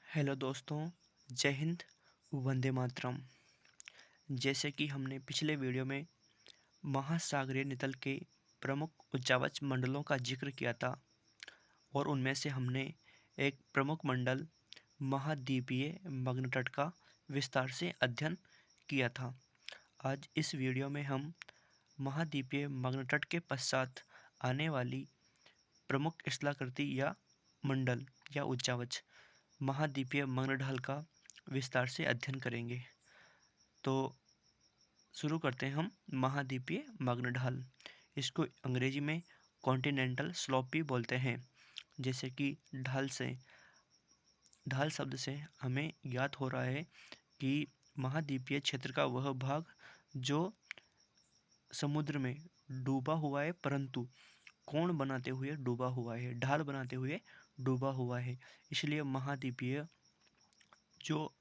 Hello दोस्तों, जय हिंद, वंदे मातरम। जैसे कि हमने पिछले वीडियो में महासागरीय नितल के प्रमुख उच्चावच मंडलों का जिक्र किया था और उनमें से हमने एक प्रमुख मंडल महाद्वीपीय मग्न तट का विस्तार से अध्ययन किया था। आज इस वीडियो में हम महाद्वीपीय मग्न तट के पश्चात आने वाली प्रमुख स्थलाकृति या मंडल या उच्चावच महाद्वीपीय मग्न ढाल का विस्तार से अध्ययन करेंगे। तो शुरू करते हैं हम महाद्वीपीय मग्न ढाल। इसको अंग्रेजी में कॉन्टिनेंटल स्लोप भी बोलते हैं। जैसे कि ढाल शब्द से हमें ज्ञात हो रहा है कि महाद्वीपीय क्षेत्र का वह भाग जो समुद्र में डूबा हुआ है, परंतु कोण बनाते हुए डूबा हुआ है, ढाल बनाते हुए डूबा हुआ है। इसलिए महाद्वीपीय जो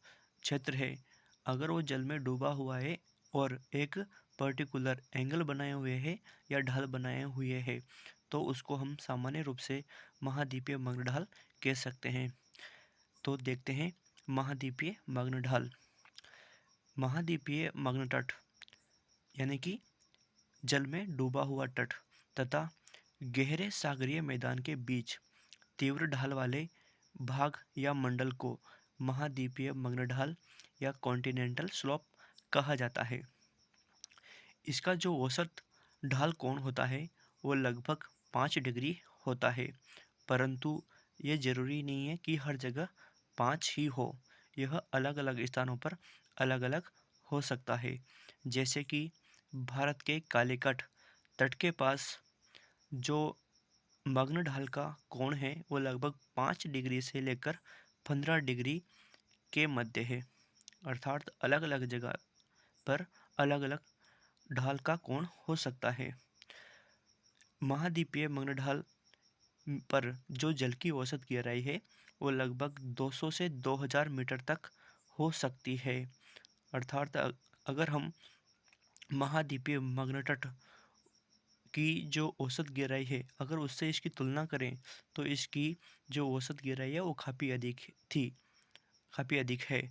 क्षेत्र है, अगर वो जल में डूबा हुआ है और एक पर्टिकुलर एंगल बनाए हुए है या ढाल बनाए हुए है, तो उसको हम सामान्य रूप से महाद्वीपीय मग्न ढाल कह सकते हैं। तो देखते हैं महाद्वीपीय मग्न ढाल। महाद्वीपीय मग्न तट यानी कि जल में डूबा हुआ तट तथा गहरे सागरीय मैदान के बीच तीव्र ढाल वाले भाग या मंडल को महाद्वीपीय मग्न ढाल या कॉन्टिनेंटल स्लोप कहा जाता है। इसका जो औसत ढाल कोण होता है वो लगभग 5 डिग्री होता है, परंतु ये जरूरी नहीं है कि हर जगह 5 ही हो। यह अलग अलग स्थानों पर अलग अलग हो सकता है। जैसे कि भारत के कालीकट तट के पास जो मग्न ढाल का कोण है वो लगभग 5 डिग्री से लेकर 15 डिग्री के मध्य है। अर्थात अलग अलग जगह पर अलग अलग ढाल का कोण हो सकता है। महाद्वीपीय मग्न ढाल पर जो जल की औसत गहराई है वो लगभग 200 से 2000 मीटर तक हो सकती है। अर्थात अगर हम महाद्वीपीय मग्न तट की जो औसत गहराई है, अगर उससे इसकी तुलना करें तो इसकी जो औसत गहराई है वो काफ़ी अधिक है।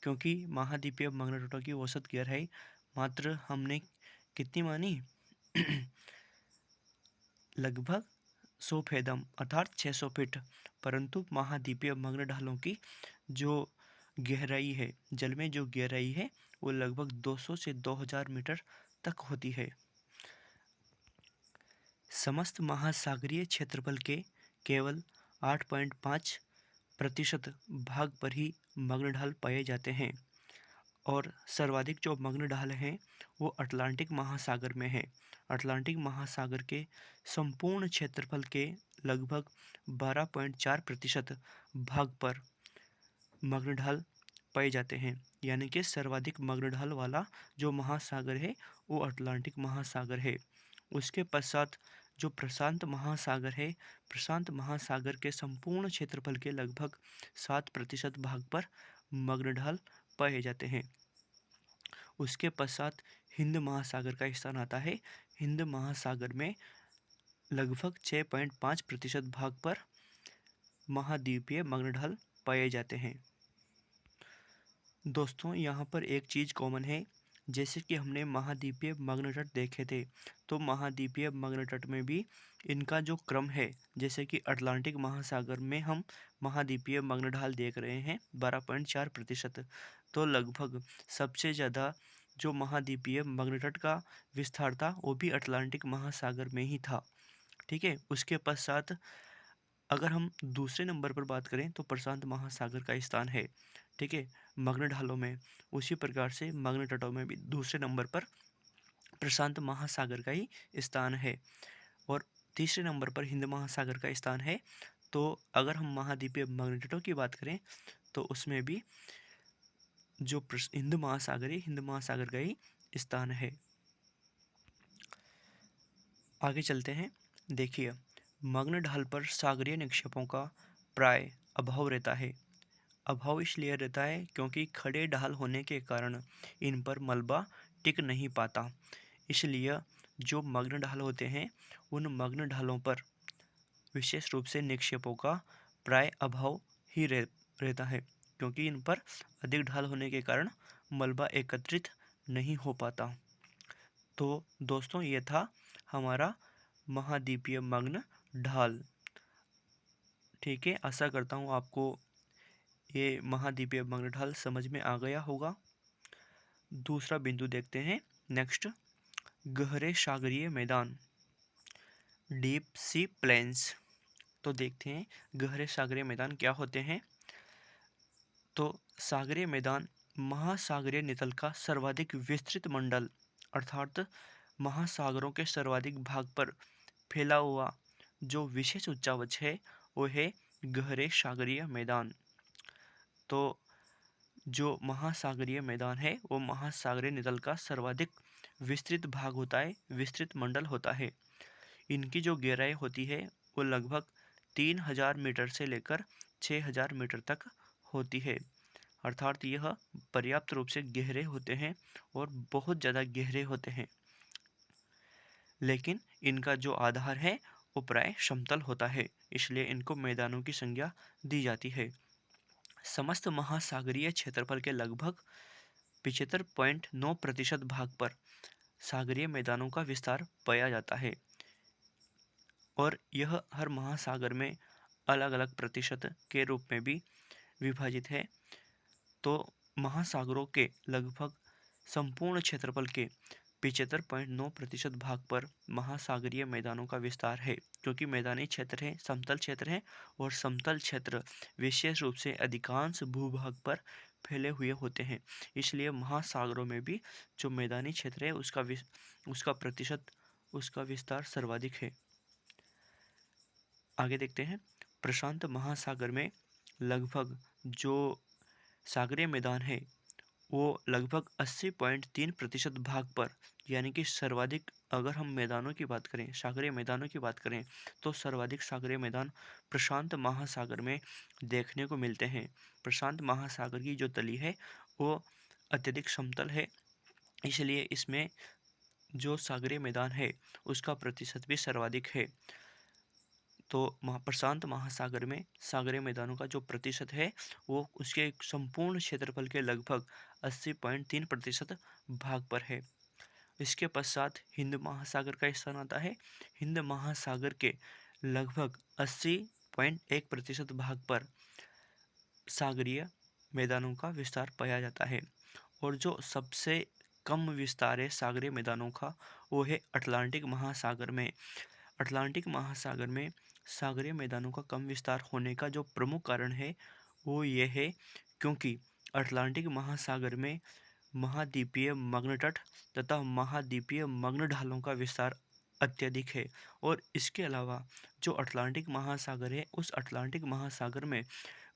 क्योंकि महाद्वीपीय मग्न तटों की औसत गहराई मात्र हमने कितनी मानी लगभग 100 फेदम अर्थात 600 फीट, परंतु महाद्वीपीय मग्न ढालों की जो गहराई है, जल में जो गहराई है वो लगभग 200 से 2000 मीटर तक होती है। समस्त महासागरीय क्षेत्रफल के केवल 8.5% भाग पर ही मग्न ढाल पाए जाते हैं और सर्वाधिक जो मग्न ढाल हैं वो अटलांटिक महासागर में है। अटलांटिक महासागर के संपूर्ण क्षेत्रफल के लगभग 12.4% भाग पर मग्न ढाल पाए जाते हैं। यानी कि सर्वाधिक मग्न ढाल वाला जो महासागर है वो अटलांटिक महासागर है। उसके पश्चात जो प्रशांत महासागर है, प्रशांत महासागर के संपूर्ण क्षेत्रफल के लगभग 7% भाग पर मग्न ढाल पाए जाते हैं। उसके पश्चात हिंद महासागर का स्थान आता है। हिंद महासागर में लगभग 6.5% भाग पर महाद्वीपीय मग्न ढाल पाए जाते हैं। दोस्तों, यहाँ पर एक चीज़ कॉमन है। जैसे कि हमने महाद्वीपीय मग्न तट देखे थे, तो महाद्वीपीय मग्न तट में भी इनका जो क्रम है, जैसे कि अटलांटिक महासागर में हम महाद्वीपीय मग्न ढाल देख रहे हैं 12.4%, तो लगभग सबसे ज़्यादा जो महाद्वीपीय मग्न तट का विस्तार था वो भी अटलांटिक महासागर में ही था। ठीक है। उसके पश्चात अगर हम दूसरे नंबर पर बात करें तो प्रशांत महासागर का स्थान है। ठीक है, मग्न ढालों में। उसी प्रकार से मग्न तटों में भी दूसरे नंबर पर प्रशांत महासागर का ही स्थान है और तीसरे नंबर पर हिंद महासागर का स्थान है। तो अगर हम महाद्वीपीय मग्न तटों की बात करें तो उसमें भी जो हिंद महासागर का ही स्थान है। आगे चलते हैं। देखिए, मग्न ढाल पर सागरीय निक्षेपों का प्राय अभाव रहता है। अभाव इसलिए रहता है क्योंकि खड़े ढाल होने के कारण इन पर मलबा टिक नहीं पाता। इसलिए जो मग्न ढाल होते हैं उन मग्न ढालों पर विशेष रूप से निक्षेपों का प्राय अभाव ही रहता है। क्योंकि इन पर अधिक ढाल होने के कारण मलबा एकत्रित नहीं हो पाता। तो दोस्तों ये था हमारा महाद्वीपीय मग्न ढाल। ठीक है, आशा करता हूँ आपको ये महाद्वीपीय मग्न ढाल समझ में आ गया होगा। दूसरा बिंदु देखते हैं। नेक्स्ट, गहरे सागरीय मैदान, डीप सी प्लेन्स। तो देखते हैं गहरे सागरीय मैदान क्या होते हैं। तो सागरीय मैदान महासागरीय नितल का सर्वाधिक विस्तृत मंडल अर्थात महासागरों के सर्वाधिक भाग पर फैला हुआ जो विशेष उच्चावच है वो है गहरे सागरीय मैदान। तो जो महासागरीय मैदान है वो महासागरीय नितल का सर्वाधिक विस्तृत भाग होता है, विस्तृत मंडल होता है। इनकी जो गहराई होती है वो लगभग 3000 मीटर से लेकर 6000 मीटर तक होती है। अर्थात यह पर्याप्त रूप से गहरे होते हैं और बहुत ज़्यादा गहरे होते हैं। लेकिन इनका जो आधार है वो प्राय समतल होता है, इसलिए इनको मैदानों की संज्ञा दी जाती है। समस्त महासागरीय क्षेत्रफल के लगभग 75.9% भाग पर सागरीय मैदानों का विस्तार पाया जाता है और यह हर महासागर में अलग अलग प्रतिशत के रूप में भी विभाजित है। तो महासागरों के लगभग संपूर्ण क्षेत्रफल के 75.9% भाग पर महासागरीय मैदानों का विस्तार है, क्योंकि मैदानी क्षेत्र है, समतल क्षेत्र है और समतल क्षेत्र विशेष रूप से अधिकांश भूभाग पर फैले हुए होते हैं। इसलिए महासागरों में भी जो मैदानी क्षेत्र है उसका प्रतिशत, उसका विस्तार सर्वाधिक है। आगे देखते हैं। प्रशांत महासागर में लगभग जो सागरीय मैदान है वो लगभग 80.3% भाग पर, यानी कि सर्वाधिक, अगर हम मैदानों की बात करें, सागरीय मैदानों की बात करें, तो सर्वाधिक सागरीय मैदान प्रशांत महासागर में देखने को मिलते हैं। प्रशांत महासागर की जो तली है वो अत्यधिक समतल है, इसलिए इसमें जो सागरीय मैदान है उसका प्रतिशत भी सर्वाधिक है। तो प्रशांत महासागर में सागरीय मैदानों का जो प्रतिशत है वो उसके संपूर्ण क्षेत्रफल के लगभग 80.3% भाग पर है। इसके पश्चात हिंद महासागर का स्थान आता है। हिंद महासागर के लगभग 80.1% भाग पर सागरीय मैदानों का विस्तार पाया जाता है और जो सबसे कम विस्तार है सागरीय मैदानों का वो है अटलांटिक महासागर में। अटलांटिक महासागर में सागरीय मैदानों का कम विस्तार होने का जो प्रमुख कारण है वो ये है क्योंकि अटलांटिक महासागर में महाद्वीपीय मग्न तट तथा महाद्वीपीय मग्न ढालों का विस्तार अत्यधिक है। और इसके अलावा जो अटलांटिक महासागर है उस अटलांटिक महासागर में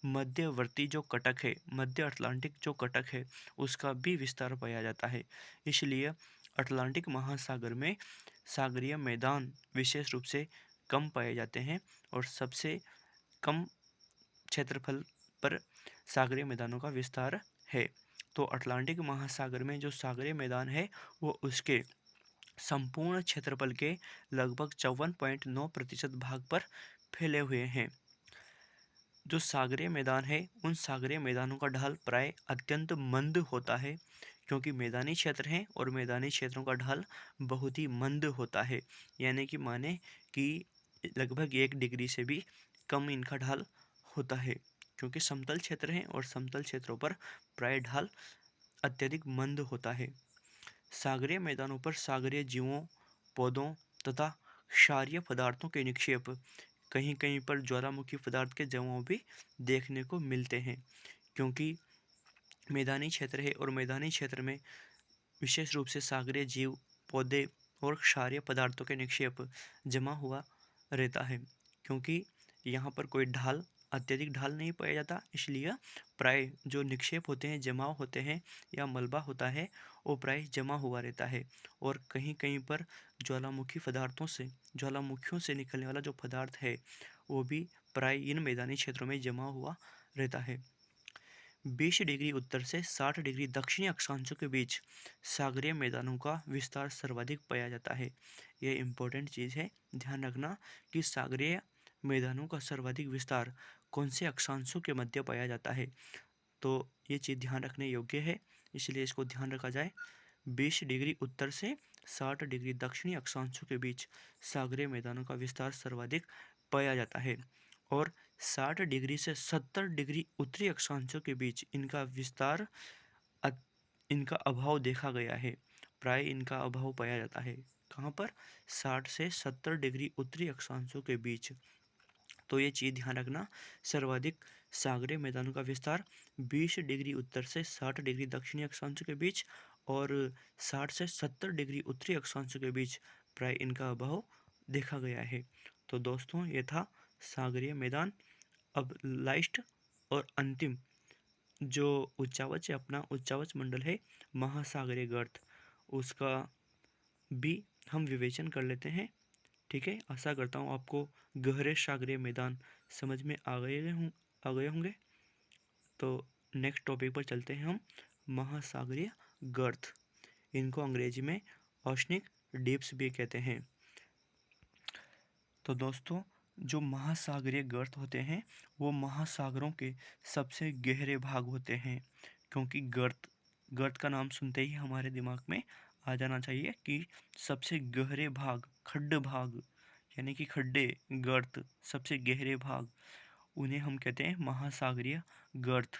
मध्यवर्ती जो कटक है, मध्य अटलांटिक जो कटक है उसका भी विस्तार पाया जाता है। इसलिए अटलांटिक महासागर में सागरीय मैदान विशेष रूप से कम पाए जाते हैं और सबसे कम क्षेत्रफल पर सागरीय मैदानों का विस्तार है। तो अटलांटिक महासागर में जो सागरीय मैदान है वो उसके संपूर्ण क्षेत्रफल के लगभग 54.9% भाग पर फैले हुए हैं। जो सागरीय मैदान है उन सागरीय मैदानों का ढाल प्राय अत्यंत मंद होता है, क्योंकि मैदानी क्षेत्र हैं और मैदानी क्षेत्रों का ढाल बहुत ही मंद होता है, यानी कि माने कि लगभग 1 डिग्री से भी कम इनका ढाल होता है, क्योंकि समतल क्षेत्र हैं और समतल क्षेत्रों पर प्राय ढाल अत्यधिक मंद होता है। सागरीय मैदानों पर सागरीय जीवों, पौधों तथा क्षारीय पदार्थों के निक्षेप, कहीं कहीं पर ज्वालामुखी पदार्थ के जमाव भी देखने को मिलते हैं, क्योंकि मैदानी क्षेत्र है और मैदानी क्षेत्र में विशेष रूप से सागरीय जीव, पौधे और क्षारीय पदार्थों के निक्षेप जमा हुआ रहता है। क्योंकि यहाँ पर कोई ढाल, अत्यधिक ढाल नहीं पाया जाता, इसलिए प्राय जो निक्षेप होते हैं, जमाव होते हैं या मलबा होता है वो प्राय जमा हुआ रहता है। और कहीं कहीं पर ज्वालामुखियों से निकलने वाला जो पदार्थ है वो भी प्राय इन मैदानी क्षेत्रों में जमा हुआ रहता है। 20 डिग्री उत्तर से 60 डिग्री दक्षिणी अक्षांशों के बीच सागरीय मैदानों का विस्तार सर्वाधिक पाया जाता है। ये इम्पोर्टेंट चीज़ है, ध्यान रखना कि सागरीय मैदानों का सर्वाधिक विस्तार कौन से अक्षांशों के मध्य पाया जाता है। तो ये चीज़ ध्यान रखने योग्य है, इसलिए इसको ध्यान रखा जाए। 20 डिग्री उत्तर से 60 डिग्री दक्षिणी अक्षांशों के बीच सागरीय मैदानों का विस्तार सर्वाधिक पाया जाता है और 60 डिग्री से 70 डिग्री उत्तरी अक्षांशों के बीच इनका अभाव देखा गया है। प्राय इनका अभाव पाया जाता है। कहाँ पर? 60 से 70 डिग्री उत्तरी अक्षांशों के बीच। तो ये चीज़ ध्यान रखना, सर्वाधिक सागरीय मैदानों का विस्तार 20 डिग्री उत्तर से 60 डिग्री दक्षिणी अक्षांशों के बीच और 60 से 70 डिग्री उत्तरी अक्षांशों के बीच प्राय इनका अभाव देखा गया है। तो दोस्तों, ये था सागरीय मैदान। अब लास्ट और अंतिम जो उच्चावच है, अपना उच्चावच मंडल है महासागरीय गर्त, उसका भी हम विवेचन कर लेते हैं। ठीक है, आशा करता हूँ आपको गहरे सागरीय मैदान समझ में आ गए होंगे। तो नेक्स्ट टॉपिक पर चलते हैं हम, महासागरीय गर्त। इनको अंग्रेजी में ओशनिक डीप्स भी कहते हैं। तो दोस्तों, जो महासागरीय गर्त होते हैं वो महासागरों के सबसे गहरे भाग होते हैं, क्योंकि गर्त का नाम सुनते ही हमारे दिमाग में आ जाना चाहिए कि सबसे गहरे भाग, खड्ड भाग, यानी कि खड्डे, गर्त, सबसे गहरे भाग, उन्हें हम कहते हैं महासागरीय गर्त।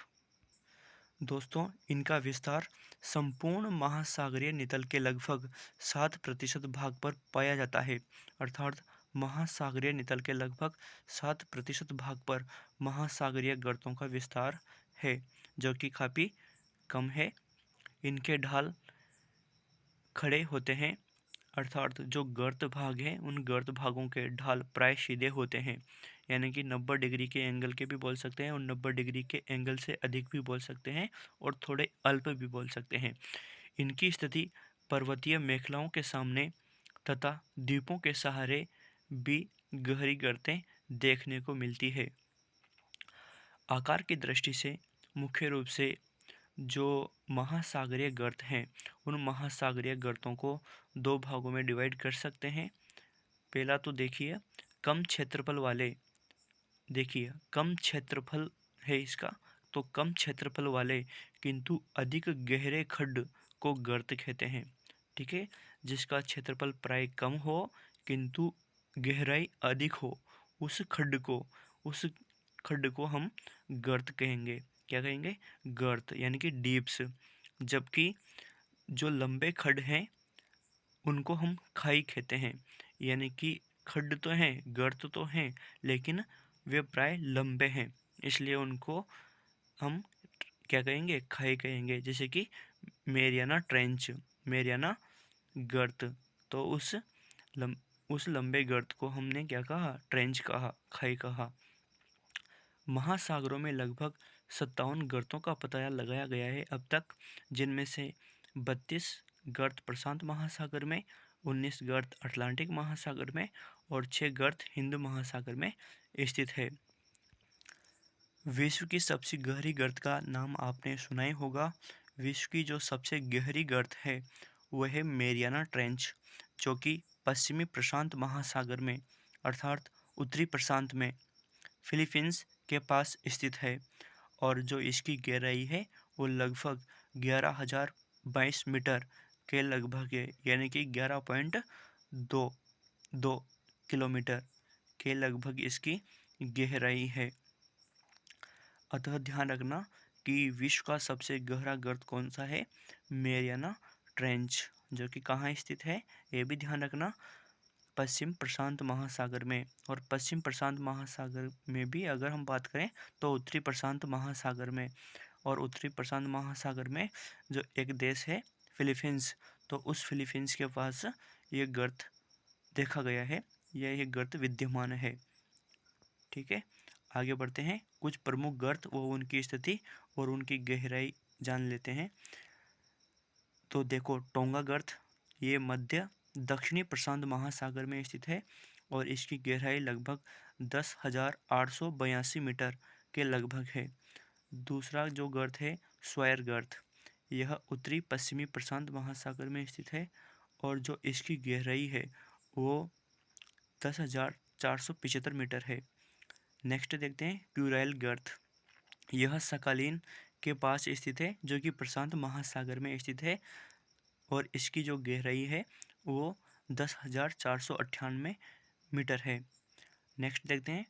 दोस्तों, इनका विस्तार संपूर्ण महासागरीय नितल के लगभग 7% भाग पर पाया जाता है। अर्थात महासागरीय नितल के लगभग 7% भाग पर महासागरीय गर्तों का विस्तार है, जो कि काफ़ी कम है। इनके ढाल खड़े होते हैं, अर्थात जो गर्त भाग हैं उन गर्त भागों के ढाल प्राय सीधे होते हैं, यानी कि 90 डिग्री के एंगल के भी बोल सकते हैं और 90 डिग्री के एंगल से अधिक भी बोल सकते हैं और थोड़े अल्प भी बोल सकते हैं। इनकी स्थिति पर्वतीय मेखलाओं के सामने तथा द्वीपों के सहारे भी गहरी गर्तें देखने को मिलती है। आकार की दृष्टि से मुख्य रूप से जो महासागरीय गर्त हैं उन महासागरीय गर्तों को दो भागों में डिवाइड कर सकते हैं। पहला तो देखिए, कम क्षेत्रफल वाले, देखिए कम क्षेत्रफल है इसका, तो कम क्षेत्रफल वाले किंतु अधिक गहरे खड्ड को गर्त कहते हैं। ठीक है, जिसका क्षेत्रफल प्राय कम हो किंतु गहराई अधिक हो, उस खड्ड को हम गर्त कहेंगे। क्या कहेंगे? गर्त, यानी कि डीप्स। जबकि जो लंबे खड्ड हैं उनको हम खाई कहते हैं, यानी कि खड्ड तो हैं, गर्त तो हैं, लेकिन वे प्राय लंबे हैं, इसलिए उनको हम क्या कहेंगे? खाई कहेंगे। जैसे कि मेरियाना ट्रेंच, मेरियाना गर्त, तो उस लंबे गर्त को हमने क्या कहा? ट्रेंच कहा, खाई कहा। महासागरों में लगभग 57 गर्तों का पता लगाया गया है अब तक, जिनमें से 32 गर्त प्रशांत महासागर में, 19 गर्त अटलांटिक महासागर में और 6 गर्त हिंद महासागर में स्थित है। विश्व की सबसे गहरी गर्त का नाम आपने सुना ही होगा। विश्व की जो सबसे गहरी गर्त है वह है मेरियाना ट्रेंच, जो कि पश्चिमी प्रशांत महासागर में अर्थात उत्तरी प्रशांत में फिलीपींस के पास स्थित है और जो इसकी गहराई है वो लगभग 11,022 मीटर के लगभग है, यानी कि 11.22 किलोमीटर के लगभग इसकी गहराई है। अतः ध्यान रखना कि विश्व का सबसे गहरा गर्त कौन सा है? मेरियाना ट्रेंच, जो कि कहाँ स्थित है ये भी ध्यान रखना, पश्चिम प्रशांत महासागर में। और पश्चिम प्रशांत महासागर में भी अगर हम बात करें तो उत्तरी प्रशांत महासागर में, और उत्तरी प्रशांत महासागर में जो एक देश है फिलीपींस, तो उस फिलीपींस के पास ये गर्त देखा गया है, यह गर्त विद्यमान है। ठीक है, आगे बढ़ते हैं, कुछ प्रमुख गर्त व उनकी स्थिति और उनकी गहराई जान लेते हैं। तो देखो, टोंगा गर्त, ये मध्य दक्षिणी प्रशांत महासागर में स्थित है और इसकी गहराई लगभग 10,882 मीटर के लगभग है। दूसरा जो गर्त है स्वैर गर्त, यह उत्तरी पश्चिमी प्रशांत महासागर में स्थित है और जो इसकी गहराई है वो 10,475 मीटर है। नेक्स्ट देखते हैं क्यूराइल गर्त, यह सकालीन के पास स्थित है, जो कि प्रशांत महासागर में स्थित है, और इसकी जो गहराई है वो 10,498 मीटर है। नेक्स्ट देखते हैं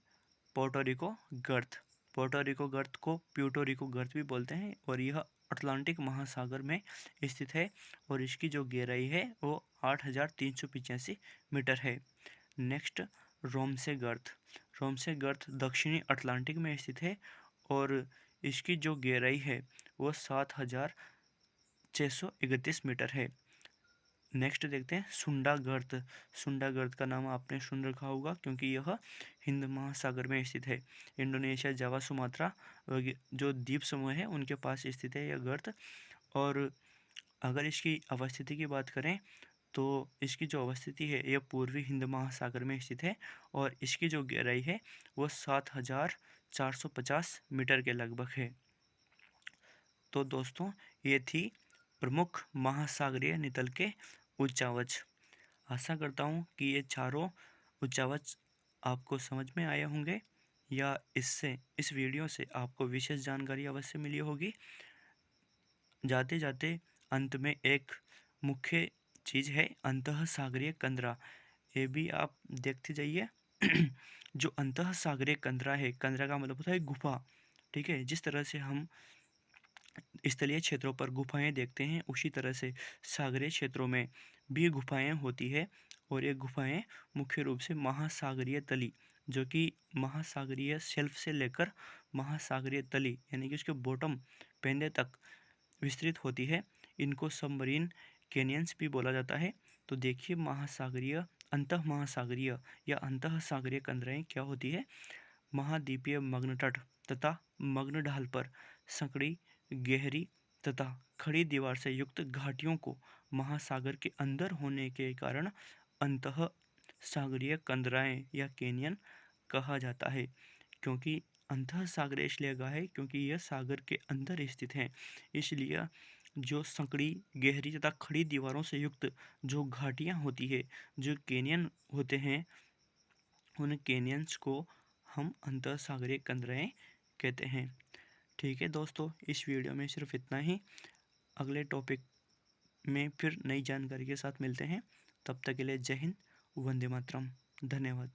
पोर्टोरिको गर्त। पोर्टोरिको गर्त को प्यूटोरिको गर्त भी बोलते हैं, और यह अटलांटिक महासागर में स्थित है, और इसकी जो गहराई है वो 8,385 मीटर है। नेक्स्ट रोमसे गर्त। रोमसे गर्त दक्षिणी अटलांटिक में स्थित है, और इसकी जो गहराई है वो 7,631 मीटर है। नेक्स्ट देखते हैं सुंडा गर्त। सुंडा गर्त का नाम आपने सुन रखा होगा, क्योंकि यह हिंद महासागर में स्थित है। इंडोनेशिया, जावा, सुमात्रा जो द्वीप समूह है उनके पास स्थित है यह गर्त। और अगर इसकी अवस्थिति की बात करें तो इसकी जो अवस्थिति है यह पूर्वी हिंद महासागर में स्थित है, और इसकी जो गहराई है वो 7,450 मीटर के लगभग है। तो दोस्तों ये थी प्रमुख महासागरीय नितल के उच्चावच। आशा करता हूँ कि ये चारों उच्चावच आपको समझ में आए होंगे, या इस वीडियो से आपको विशेष जानकारी अवश्य मिली होगी। जाते जाते अंत में एक मुख्य चीज़ है अंतः सागरीय कंदरा। ये भी आप देखते जाइए। जो अंतः सागरीय कंदरा है, कंदरा का मतलब होता है गुफा, ठीक है। जिस तरह से हम स्थलीय क्षेत्रों पर गुफाएं देखते हैं, उसी तरह से सागरीय क्षेत्रों में भी गुफाएं होती है, और ये गुफाएं मुख्य रूप से महासागरीय तली, जो कि महासागरीय शेल्फ से लेकर महासागरीय तली यानी कि उसके बॉटम पेंदे तक विस्तृत होती है। इनको सबमरीन कैनियंस भी बोला जाता है। तो देखिए महासागरीय, अंतः महासागरीय या अंतः सागरीय कंदराएं क्या होती है। महाद्वीपीय मग्न तट तथा मग्न ढाल पर संकड़ी, गहरी तथा खड़ी दीवार से युक्त घाटियों को महासागर के अंदर होने के कारण अंतः सागरीय कंदराएं या कैनियन कहा जाता है। क्योंकि अंतः सागरीय इसलिए कहा है क्योंकि यह सागर के अंदर स्थित है, इसलिए जो संकड़ी, गहरी तथा खड़ी दीवारों से युक्त जो घाटियां होती है, जो कैनियन होते हैं, उन कैनियंस को हम अंतः सागरीय कंदराएं कहते हैं। ठीक है दोस्तों, इस वीडियो में सिर्फ इतना ही। अगले टॉपिक में फिर नई जानकारी के साथ मिलते हैं। तब तक के लिए जय हिंद, वंदे मातरम, धन्यवाद।